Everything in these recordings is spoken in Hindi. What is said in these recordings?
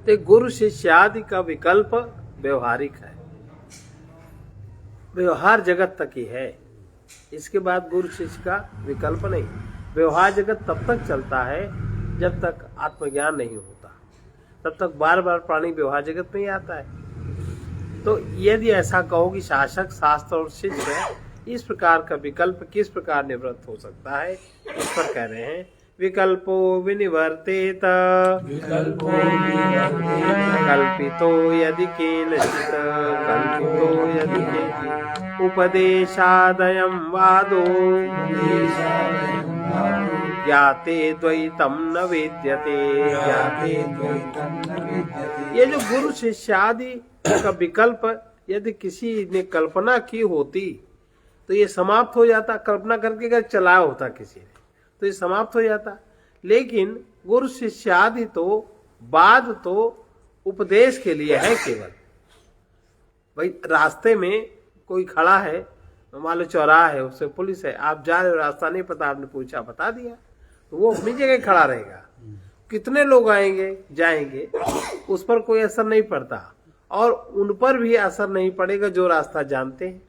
तो गुरु शिष्यादि का विकल्प व्यवहारिक है, व्यवहार जगत तक ही है। इसके बाद गुरु शिष्य का विकल्प नहीं। व्यवहार जगत तब तक चलता है जब तक आत्मज्ञान नहीं होता, तब तक बार बार प्राणी व्यवहार जगत में ही आता है। तो यदि ऐसा कहो कि शासक, शास्त्र और शिष्य, इस प्रकार का विकल्प किस प्रकार निवृत्त हो सकता है, इस पर कह रहे हैं विकल्पो विनिवर्तेत कल्पितो यदि केनचित् कल्पितो यदि केचित् उपदेशादयं वादो ज्ञाते द्वैतम न वेद्यते। ये जो गुरु शिष्यादि का विकल्प यदि किसी ने कल्पना की होती तो ये समाप्त हो जाता। कल्पना करके अगर चलाया होता किसी ने तो ये समाप्त हो जाता। लेकिन गुरु शिष्यादि तो बाद तो उपदेश के लिए है केवल। भाई रास्ते में कोई खड़ा है, मान लो चौराहा है, उससे पुलिस है, आप जा रहे हो, रास्ता नहीं पता, आपने पूछा, बता दिया, तो वो अपनी जगह खड़ा रहेगा। कितने लोग आएंगे जाएंगे उस पर कोई असर नहीं पड़ता, और उन पर भी असर नहीं पड़ेगा जो रास्ता जानते हैं।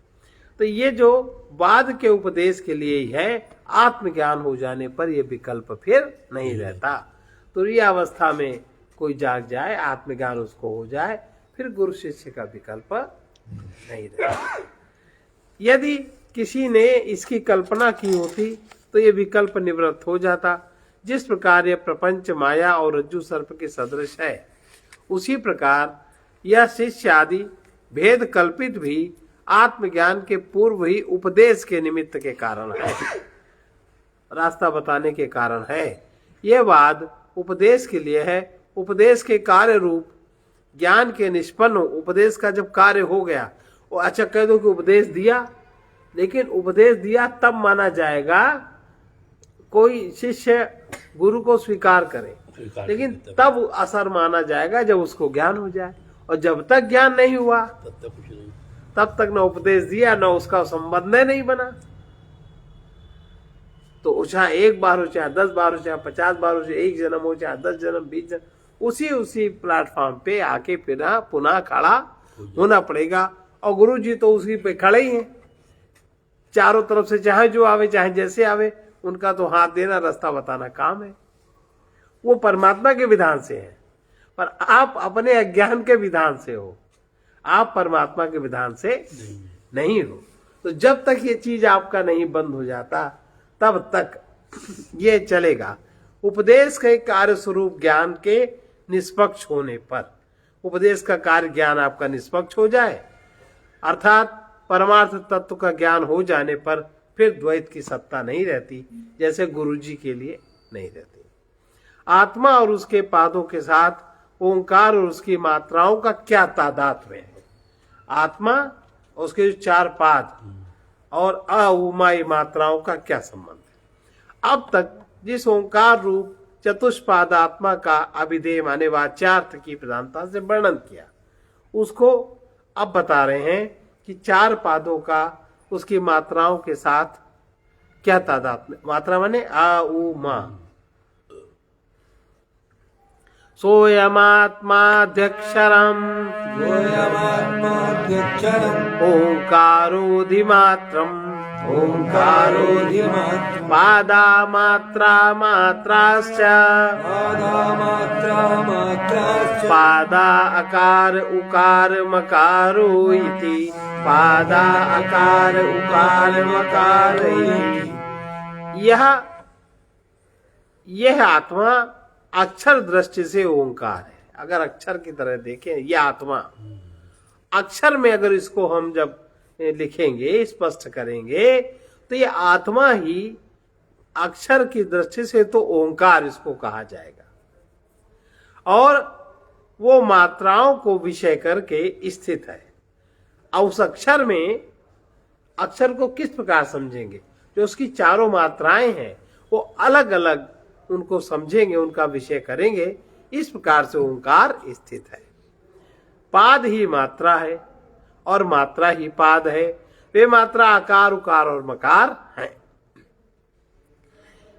तो ये जो बाद के उपदेश के लिए ही है, आत्मज्ञान हो जाने पर यह विकल्प फिर नहीं रहता। तो ये अवस्था में कोई जाग जाए, आत्मज्ञान उसको हो जाए, फिर गुरु शिष्य का विकल्प नहीं रहता। यदि किसी ने इसकी कल्पना की होती तो ये विकल्प निवृत्त हो जाता। जिस प्रकार यह प्रपंच माया और रज्जु सर्प के सदृश है, उसी प्रकार यह शिष्य आदि भेद कल्पित भी आत्मज्ञान के पूर्व ही उपदेश के निमित्त के कारण है, रास्ता बताने के कारण है। यह बात उपदेश के लिए है। उपदेश के कार्य रूप ज्ञान के निष्पन्न, उपदेश का जब कार्य हो गया, वो अच्छा कह दो कि उपदेश दिया, लेकिन उपदेश दिया तब माना जाएगा कोई शिष्य गुरु को स्वीकार करे, लेकिन तब असर माना जाएगा जब उसको ज्ञान हो जाए। और जब तक ज्ञान नहीं हुआ तब तक न उपदेश दिया, न उसका संबंध नहीं बना। तो चाहे एक बार हो, चाहे 10 बार हो, चाहे 50 बार हो, चाहे 1 जन्म हो, चाहे 10 जन्म, 20 जन्म, उसी प्लेटफॉर्म पे आके पुनः खड़ा होना पड़ेगा। और गुरु जी तो उसी पे खड़े ही हैं, चारों तरफ से चाहे जो आवे, चाहे जैसे आवे, उनका तो हाथ देना, रास्ता बताना काम है। वो परमात्मा के विधान से है, पर आप अपने अज्ञान के विधान से हो, आप परमात्मा के विधान से नहीं हो। तो जब तक ये चीज आपका नहीं बंद हो जाता तब तक ये चलेगा। उपदेश के कार्य स्वरूप ज्ञान के निष्पक्ष होने पर, उपदेश का कार्य ज्ञान आपका निष्पक्ष हो जाए, अर्थात परमार्थ तत्व का ज्ञान हो जाने पर फिर द्वैत की सत्ता नहीं रहती, जैसे गुरु जी के लिए नहीं रहती। आत्मा और उसके पादों के साथ ओंकार और उसकी मात्राओं का क्या तादात्म्य है? आत्मा उसके जो 4 पाद और अउमाई मात्राओं का क्या संबंध है? अब तक जिस ओंकार रूप चतुष्पाद आत्मा का अभिधेय माने वाच्यार्थ की प्रधानता से वर्णन किया, उसको अब बता रहे हैं कि 4 पादों का उसकी मात्राओं के साथ क्या तादात्म्य। मात्रा माने आ उ मा। सोयमात्माध्यक्षरम ओंकारोधिमात्रम पादा मात्रा मात्राश्च पादा अकार उकार मकारो इति पादा अकार उकार मकार इति। यह आत्मा अक्षर दृष्टि से ओंकार है। अगर अक्षर की तरह देखें, यह आत्मा अक्षर में अगर इसको हम जब लिखेंगे, स्पष्ट करेंगे, तो ये आत्मा ही अक्षर की दृष्टि से तो ओंकार इसको कहा जाएगा। और वो मात्राओं को विषय करके स्थित है। और उस अक्षर में, अक्षर को किस प्रकार समझेंगे? जो उसकी 4 मात्राएं हैं वो अलग अलग उनको समझेंगे, उनका विषय करेंगे। इस प्रकार से ओंकार स्थित है। पाद ही मात्रा है और मात्रा ही पाद है। वे मात्रा आकार उकार और मकार है।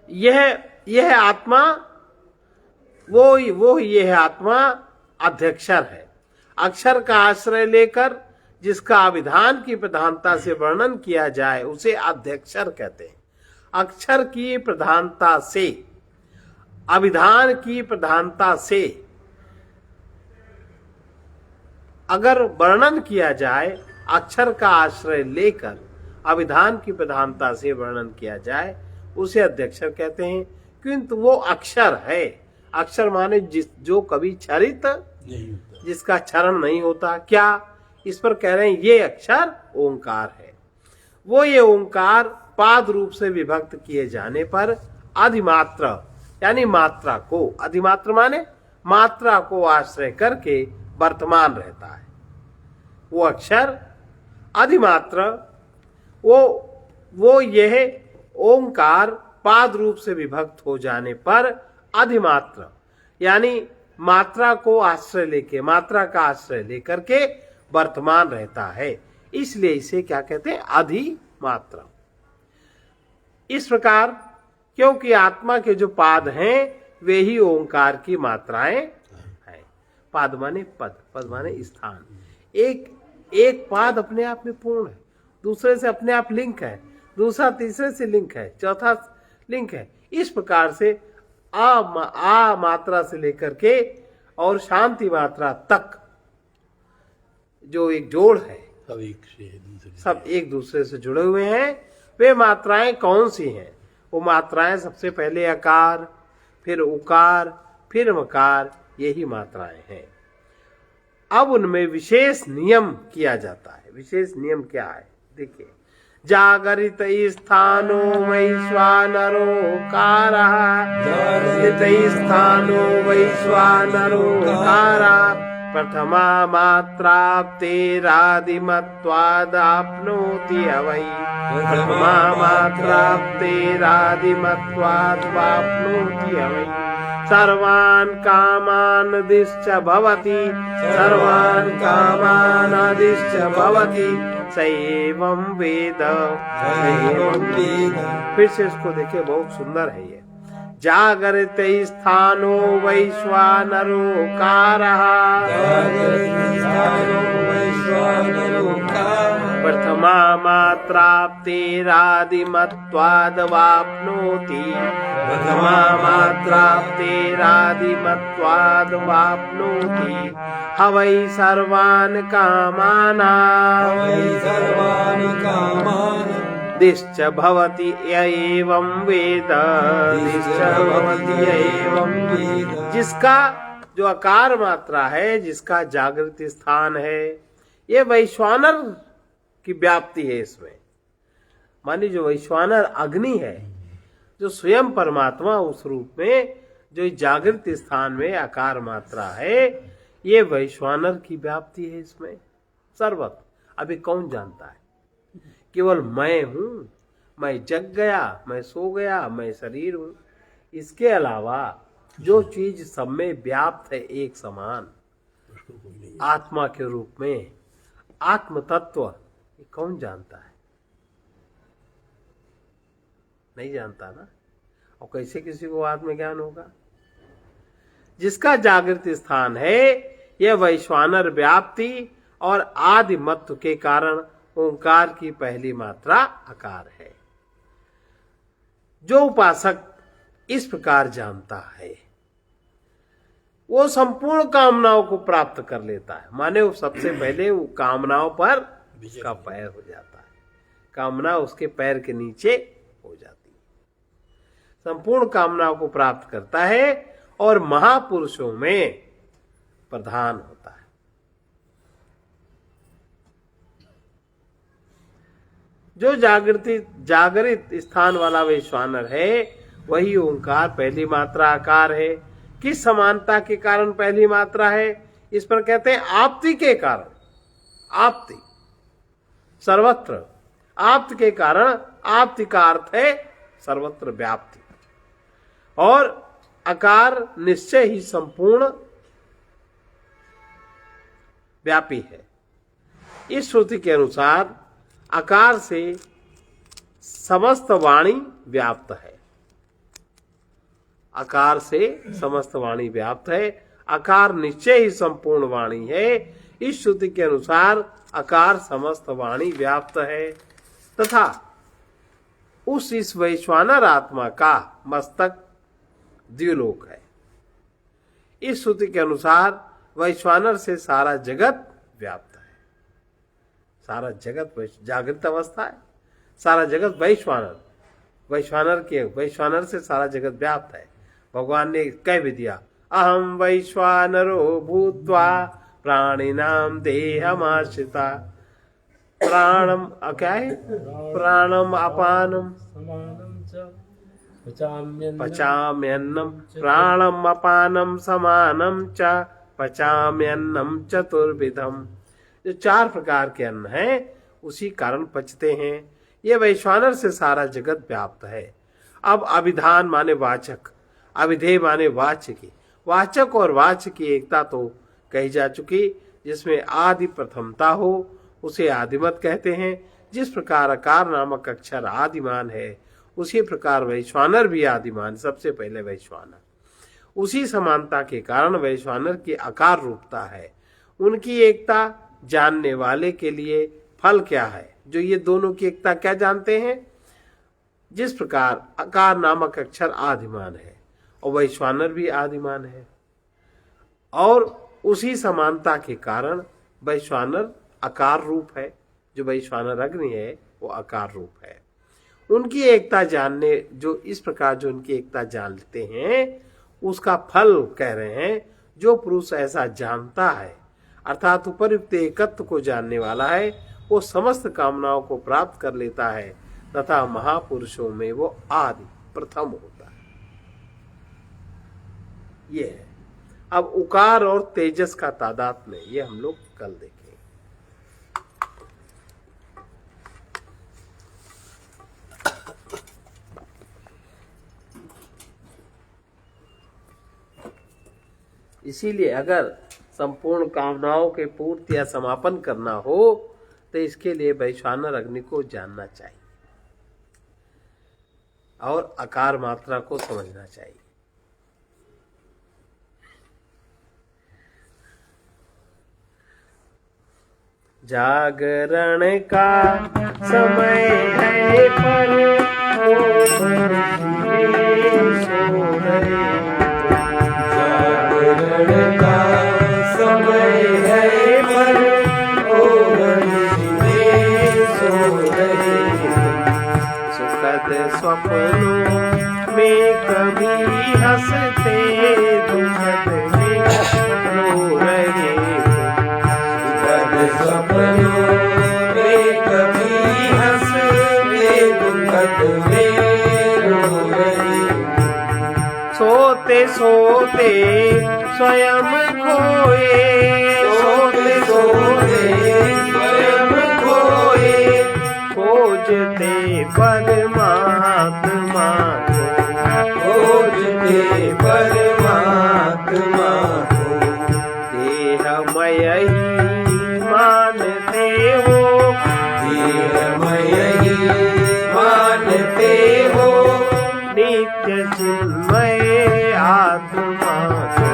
यह आत्मा वो यह आत्मा अध्यक्षर है। अक्षर का आश्रय लेकर जिसका अभिधान की प्रधानता से वर्णन किया जाए उसे अध्यक्षर कहते हैं। अक्षर की प्रधानता से, अभिधान की प्रधानता से अगर वर्णन किया जाए, अक्षर का आश्रय लेकर अभिधान की प्रधानता से वर्णन किया जाए उसे अध्यक्षर कहते हैं। किंतु वो अक्षर है, अक्षर माने जो कभी क्षरित नहीं होता, जिसका क्षरण नहीं होता। क्या इस पर कह रहे हैं ये अक्षर ओंकार है। वो ये ओंकार पाद रूप से विभक्त किए जाने पर अधिमात्र यानी मात्रा को, अधिमात्र माने मात्रा को आश्रय करके वर्तमान रहता है। वो अक्षर अधिमात्र, वो यह ओंकार पाद रूप से विभक्त हो जाने पर अधिमात्र यानी मात्रा को आश्रय लेके, मात्रा का आश्रय लेकर के वर्तमान रहता है। इसलिए इसे क्या कहते हैं? अधिमात्र। इस प्रकार क्योंकि आत्मा के जो पाद हैं वे ही ओंकार की मात्राएं हैं। पाद माने पद, पद माने स्थान। एक पाद अपने आप में पूर्ण है, दूसरे से अपने आप लिंक है, दूसरा तीसरे से लिंक है, चौथा लिंक है। इस प्रकार से आ मात्रा से लेकर के और शांति मात्रा तक जो एक जोड़ है, सब एक दूसरे से जुड़े हुए हैं। वे मात्राएं कौन सी हैं? वो मात्राएं सबसे पहले अकार, फिर उकार, फिर मकार, यही मात्राएं हैं। अब उनमें विशेष नियम किया जाता है। विशेष नियम क्या है? देखिए, जागरित स्थानो वैश्वानरो कारः, जागरित स्थानो वैश्वानरो कारः, प्रथमा मात्राप्तेरादिमत्वादाप्नोति अवै, प्रथमा मात्राप्तेरादिमत्वादाप्नोति अवै, सर्वान् कामान् दिश्च भवति, सर्वान् कामान् दिश्च भवति, स एवं वेद, फिर से इसको देखिए, बहुत सुंदर है ये। जागरित स्थानो वैश्वानरो कारः, प्रथमा मात्राप्तेरादिमत्वादवाप्नोति, प्रथमा मात्राप्तेरादिमत्वादवाप्नोति, हवै सर्वान् कामान् दिश्च भवति एवं वेद, दिश्च भवति एवं वेद। जिसका जो आकार मात्रा है, जिसका जागृत स्थान है, ये वैश्वानर की व्याप्ति है इसमें। मानी जो वैश्वानर अग्नि है, जो स्वयं परमात्मा उस रूप में जो जागृत स्थान में आकार मात्रा है, ये वैश्वानर की व्याप्ति है इसमें सर्वत्र। अभी कौन जानता है? केवल मैं हूं, मैं जग गया, मैं सो गया, मैं शरीर हूं। इसके अलावा जो चीज सब में व्याप्त है एक समान आत्मा के रूप में, आत्म तत्व, ये कौन जानता है? नहीं जानता ना। और कैसे किसी को आत्मज्ञान होगा? जिसका जागृत स्थान है, यह वैश्वानर व्याप्ति और आदि मत्व के कारण ओंकार की पहली मात्रा आकार है। जो उपासक इस प्रकार जानता है, वो संपूर्ण कामनाओं को प्राप्त कर लेता है। माने वो सबसे पहले वो कामनाओं पर उसका पैर हो जाता है, कामना उसके पैर के नीचे हो जाती है, संपूर्ण कामनाओं को प्राप्त करता है और महापुरुषों में प्रधान होता है। जो जागृत स्थान वाला वैश्वानर है, वही ओंकार पहली मात्रा आकार है। किस समानता के कारण पहली मात्रा है? इस पर कहते हैं आप्ति के कारण। आप्ति सर्वत्र, आप्त के कारण, आप्ति का अर्थ है सर्वत्र व्याप्ति, और आकार निश्चय ही संपूर्ण व्यापी है। इस श्रुति के अनुसार आकार से समस्त वाणी व्याप्त है, आकार से समस्त वाणी व्याप्त है। अकार निश्चय ही संपूर्ण वाणी है। इस श्रुति के अनुसार अकार समस्त वाणी व्याप्त है तथा इस वैश्वानर आत्मा का मस्तक द्व्युलोक है। इस श्रुति के अनुसार वैश्वानर से सारा जगत व्याप्त है। सारा जगत जागृत अवस्था है, सारा जगत वैश्वानर से सारा जगत व्याप्त है। भगवान ने कह भी दिया, अहम वैश्वानरो भूत्वा प्राणिनाम देहमाश्रिता। प्राणम क्या है? प्राणम अपानम पचाम्यन्नम प्राणम अपानम समानम च पचाम्यन्नम चतुर्विधम। जो 4 प्रकार के अन्न हैं उसी कारण पचते हैं। ये वैश्वानर से सारा जगत व्याप्त है। अब अभिधान माने वाचक, अभिधेय माने वाच्य की। वाचक और वाच्य की एकता तो कही जा चुकी। जिसमें आदि प्रथमता हो उसे आदिमत कहते हैं। जिस प्रकार अकार नामक अक्षर आदिमान है उसी प्रकार वैश्वानर भी आदिमान, सबसे पहले वैश्वानर। उसी समानता के कारण वैश्वानर की अकार रूपता है। उनकी एकता जानने वाले के लिए फल क्या है? जो ये दोनों की एकता क्या जानते हैं? जिस प्रकार अकार नामक अक्षर आदिमान है और वैश्वानर भी आदिमान है, और उसी समानता के कारण वैश्वानर आकार रूप है। जो वैश्वानर अग्नि है वो आकार रूप है। उनकी एकता जानने, जो इस प्रकार जो उनकी एकता जानते हैं उसका फल कह रहे हैं। जो पुरुष ऐसा जानता है अर्थात उपयुक्त एकत्व को जानने वाला है, वो समस्त कामनाओं को प्राप्त कर लेता है तथा महापुरुषों में वो आदि प्रथम होता है। ये है। अब उकार और तेजस का तादात्म्य ये हम लोग कल देखें। इसीलिए अगर संपूर्ण कामनाओं के पूर्ति या समापन करना हो तो इसके लिए वैश्वानर अग्नि को जानना चाहिए और आकार मात्रा को समझना चाहिए। जागरण का समय है पर जागरण का समय है पर सुखद स्वप्नों में कभी हंसते दुखद में रो रहे। सपनों में कभी हंसते दुखद में रो रहे। सोते सोते स्वयं खोए, सोते सोते स्वयं खोए, खोजते परमात्मा को, खोजते परमात्मा को। देहमय ही मानते हो, देहमय ही मानते हो, नित्य चिन्मय आत्मा को,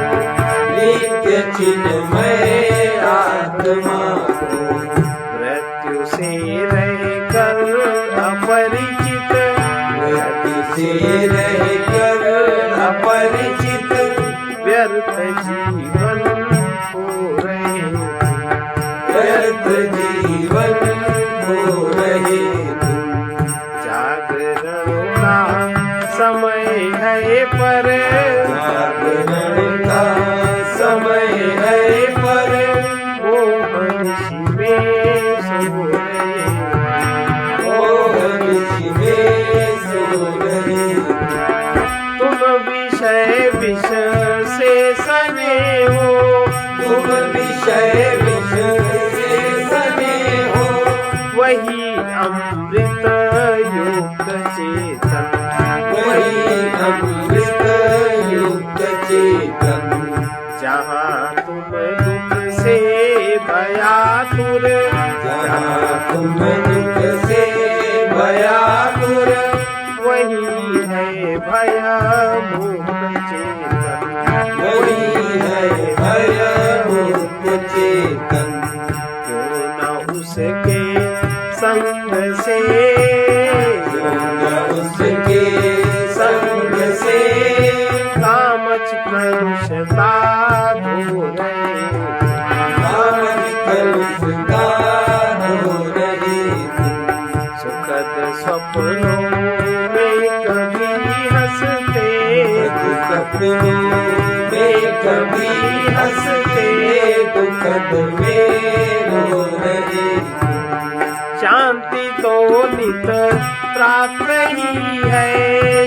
नित्य चिन्मय आत्मा को। मृत्यु से रहकर अपरिचित, मृत्यु से रहकर अपरिचित, व्यर्थ जीवन हो रहे, व्यर्थ जीवन हो रहे। जागरण का समय है पर, जागरण का समय है पर, मोहन शिवे सो रहे, मोहन शिवे सो रहे। तुम विषय विष से सने हो, तुम विषय विष से सने हो, वही अमृत युक्त चेतन, वही अमृत युक्त चेतन। जहाँ तुम दुख से भयातुर, जहाँ तुम दुख से भयातुर, वही है भय मुक्त चेतन, वही है धो रहे, नाम कलुष का धो रहे तुम। सुखद सपनों में कभी हंसते, सपनों में कभी हंसते, दुखद में रो रहे तुम। शांति तो नित प्राप्त ही है,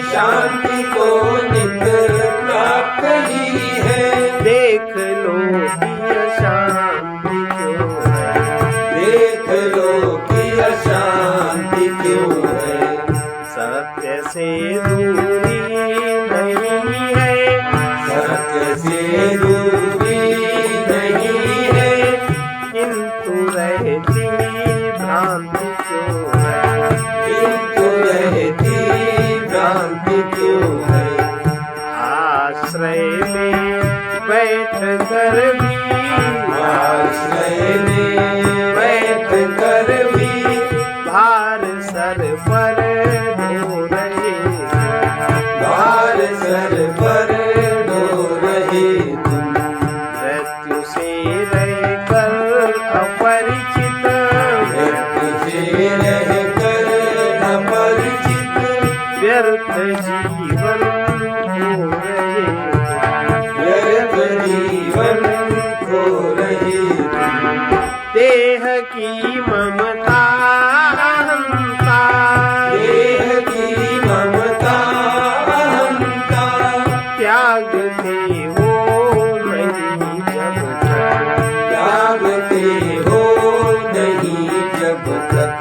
शांति तो नित प्राप्त ही है। देख लो कि अशांति क्यों है, देख लो कि अशांति क्यों है। सत्य से दूरी नहीं है, सत्य से दूरी नहीं है, किंतु रहती भ्रांति क्यों है, किंतु रहती भ्रांति क्यों है। आश्रय में बैठ कर भी, आश्रय में बैठ कर भी, भार सर पर ढो रहे, भार सर पर ढो रहे तुम। मृत्यु से रहकर अपरिचित, तुझे रहकर अपरिचित, व्यर्थ जीवन हो रहे, व्यर्थ जीवन खो रहे तुम। देह की ममता अहंता, देह की ममता अहंता, त्यागते हो नहीं जब तक, त्यागते हो नहीं जब तक।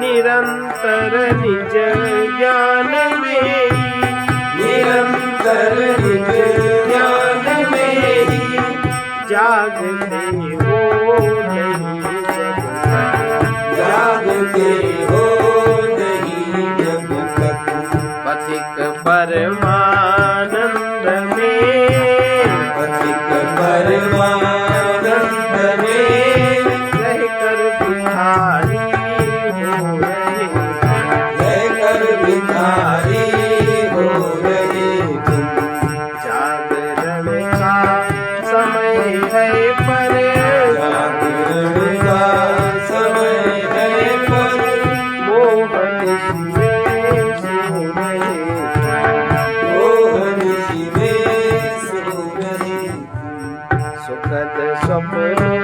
निरंतर निज ज्ञान में ही, निरंतर निज ज्ञान में ही, जागते हो नहीं जब तक, जागते हो नहीं जब तक। पथिक परमानंद में, पथिक परमानंद में, रहकर भिखारी हो रहे, रहकर भिखारी हो रहे तुम। जागरण का समय है पर, जागरण का समय है पर, मोहन में सो रहे, मोहन जी में सो रहे। सुखद सपनों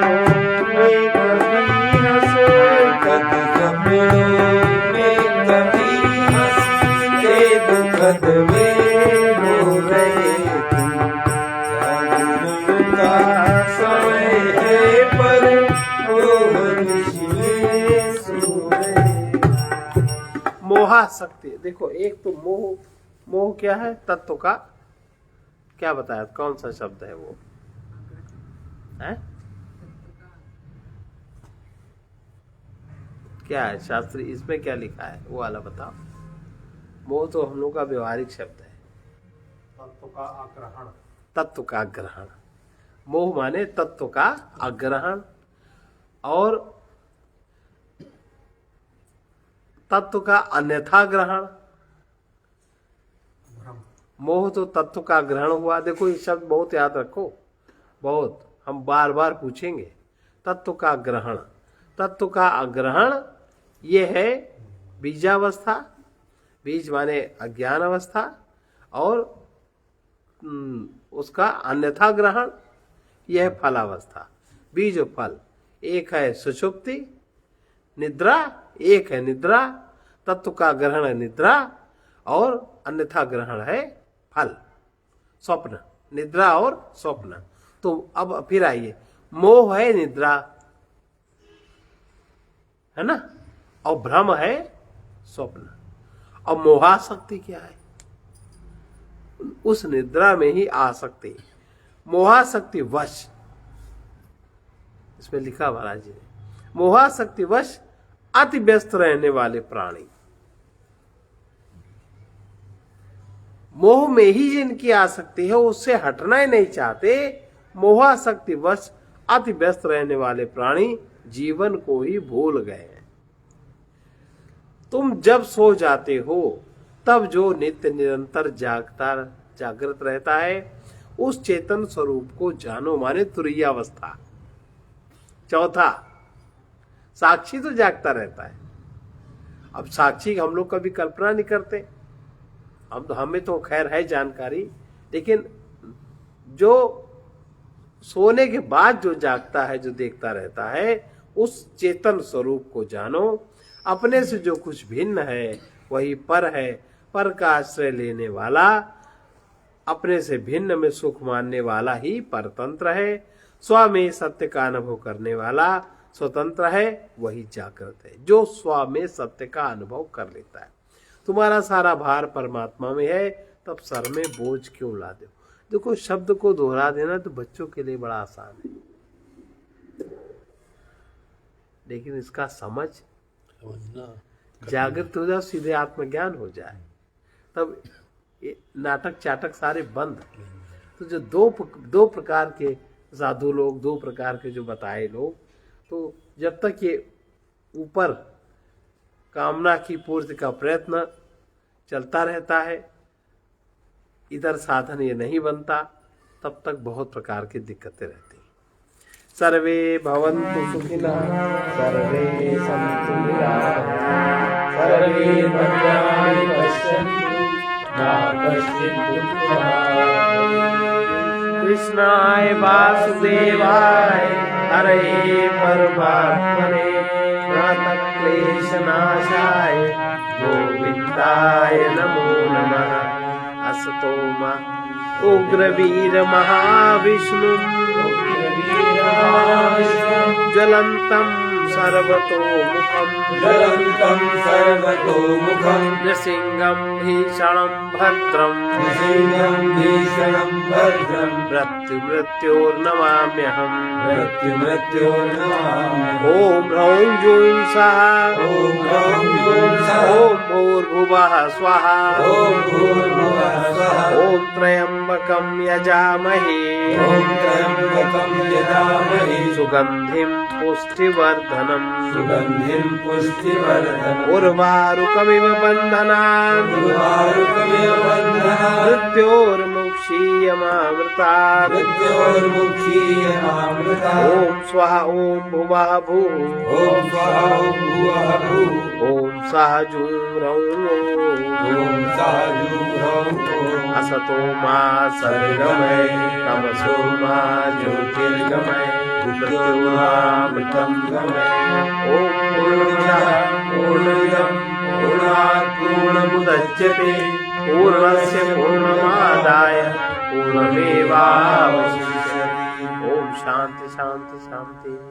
में कभी हंसे, दुखद सपनों में कभी हंसते, दुखद में रो रहे तुम। जागरण का समय है पर, मोहन जी में सो रहे। मोहासक्ति। देखो एक तो मोह, मोह क्या है? तत्व का क्या बताया, कौन सा शब्द है वो है? क्या है शास्त्री, इसमें क्या लिखा है वो वाला बताओ। मोह तो हम लोग का व्यवहारिक शब्द है, तत्व का आग्रहण। तत्व का ग्रहण। मोह माने तत्व का अग्रहण, और तत्व का अन्यथा ग्रहण। भ्रम। मोह तो तत्व का ग्रहण हुआ। देखो ये शब्द बहुत याद रखो, बहुत हम बार बार पूछेंगे। तत्व का ग्रहण, तत्व का अग्रहण ये है बीजावस्था, बीज माने अज्ञान अवस्था, और उसका अन्यथा ग्रहण यह है फलावस्था। बीज और फल, एक है सुषुप्ति निद्रा, एक है निद्रा। तत्व का ग्रहण है निद्रा और अन्यथा ग्रहण है फल स्वप्न, निद्रा और स्वप्न। तो अब फिर आइए, मोह है निद्रा है ना, और भ्रम है स्वप्न। और मोहासक्ति क्या है? उस निद्रा में ही आसक्ति, मोहासक्ति वश। इसमें लिखा महाराज जी ने, मोहासक्ति वश अति व्यस्त रहने वाले प्राणी, मोह में ही जिनकी आसक्ति है उससे हटना ही नहीं चाहते, मोहासक्ति वश अति व्यस्त रहने वाले प्राणी जीवन को ही भूल गए हैं। तुम जब सो जाते हो तब जो नित्य निरंतर जागृत रहता है उस चेतन स्वरूप को जानो, माने तुरीयावस्था। चौथा, साक्षी तो जागता रहता है। अब साक्षी हम लोग कभी कल्पना नहीं करते, अब हमें तो खैर है जानकारी, लेकिन जो सोने के बाद जो जागता है, जो देखता रहता है, उस चेतन स्वरूप को जानो। अपने से जो कुछ भिन्न है वही पर है, पर का आश्रय लेने वाला, अपने से भिन्न में सुख मानने वाला ही परतंत्र है। स्व में सत्य का अनुभव करने वाला स्वतंत्र है, वही जागृत है। जो स्व में सत्य का अनुभव कर लेता है। तुम्हारा सारा भार परमात्मा में है, तब सर में बोझ क्यों ला दो। देखो, शब्द को दोहरा देना तो बच्चों के लिए बड़ा आसान है, लेकिन इसका समझना, जागृत हो जाए, सीधे आत्मज्ञान हो जाए, तब ये नाटक चाटक सारे बंद। तो जो दो प्रकार के साधु लोग, दो प्रकार के जो बताए लोग, तो जब तक ये ऊपर कामना की पूर्ति का प्रयत्न चलता रहता है, इधर साधन ये नहीं बनता, तब तक बहुत प्रकार की दिक्कतें रहती हैं। सर्वे भवन्तु सुखिनः, सर्वे सन्तु निरामयाः, सर्वे भद्राणि पश्यन्तु, मा कश्चित् दुःखभाग्। कृष्णाय वासुदेवाय हरये परमात्मने, प्रणतक्लेशनाशाय गोविन्दाय नमो नमः। असतो मा उग्रवीर महाविष्णु, ज्वलन्तं सर्वतोमुखं, ज्वलन्तं सर्वतोमुखं, नृसिंहं भीषणं भद्रं, नृसिंहं भीषणं भद्रं, मृत्युर्नमाम्यहम्, मृत्युर्नमाम्यहम्। ॐ ह्रौं जूं सः, ॐ ह्रौं जूं सः, ॐ भूर्भुवः स्वः, ॐ भूर्भुवः स्वः, ॐ त्र्यम्बकं यजामहे, ॐ त्र्यम्बकं यजामहे, सुगन्धिं पुष्टिवर्धनम्, सुगन्धिं पुष्टिवर्धनम्, उर्वारुकमिव बन्धनान्, उर्वारुकमिव बन्धनान्, मृत्योर्मुक्षीयमामृतात्, मृत्योर्मुक्षीयमामृतात्। ॐ स्वः ॐ भुवः भूः, ॐ स्वः ॐ भुवः भूः, ॐ सः जूं ह्रौं ॐ। ॐ सः जूं ह्रौं ॐ। असतो मा सद्गमय, तमसो मा ज्योतिर्गमय, मृत्योर्मामृतं गमय। ॐ पूर्णमदः पूर्णमिदं पूर्णात् पूर्णमुदच्यते, पूर्णस्य पूर्णमादाय पूर्णमेवावशिष्यते। ॐ शान्ति शान्ति शान्ति।